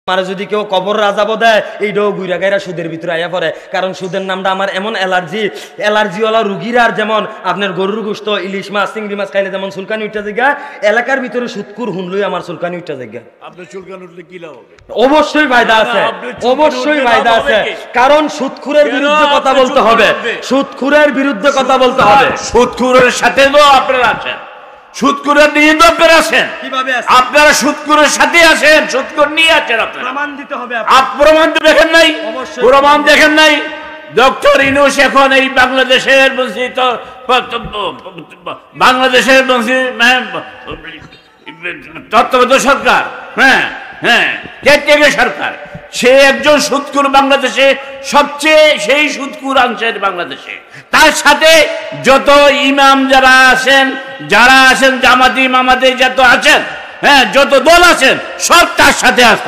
আমার যদি কেউ কবর রাজাবো দেয় এইটাও গুইরা গাইরা সুদের ভিতরে আইয়া পড়ে, কারণ সুদের নামটা আমার এমন অ্যালার্জিওয়ালা রুগীরা, যেমন আপনার গরুর গোশত, ইলিশ মাছ, চিংড়ি মাছ খাইলে যেমন চুলকানি উঠা জায়গা, এলাকার ভিতরে সুদকুর হুনলই আমার চুলকানি উঠা জায়গা। আপনার চুলকানি উঠলে কি লাভ হবে? অবশ্যই ফায়দা আছে, অবশ্যই ফায়দা আছে, কারণ সুদখুরের বিরুদ্ধে কথা বলতে হবে, সুদখুরের বিরুদ্ধে কথা বলতে হবে। সুদখুরের সাথে তো আপনারা আছেন, সুদখুরের নিয়ে তো আপনারা আছেন। কিভাবে আছেন? আপনারা সুদখুরের সাথে আছেন, সুদখুর নিয়ে আছেন। আপনারা প্রমাণ দিতে হবে। প্রমাণ তো দেখেন নাই, অবশ্যই প্রমাণ দেখেন নাই। ডক্টর ইউনূস এখন এই বাংলাদেশের তত্ত্বাবধায়ক সরকার, কেয়ারটেকার সরকার, সে একজন সুদখুর, বাংলাদেশে সবচেয়ে সেই সুদখুর আনছেন বাংলাদেশে। তার সাথে যত ইমাম যারা আছেন জামাতি মামাতে যত আছেন, যত দল আছেন, সব তার সাথে আছেন।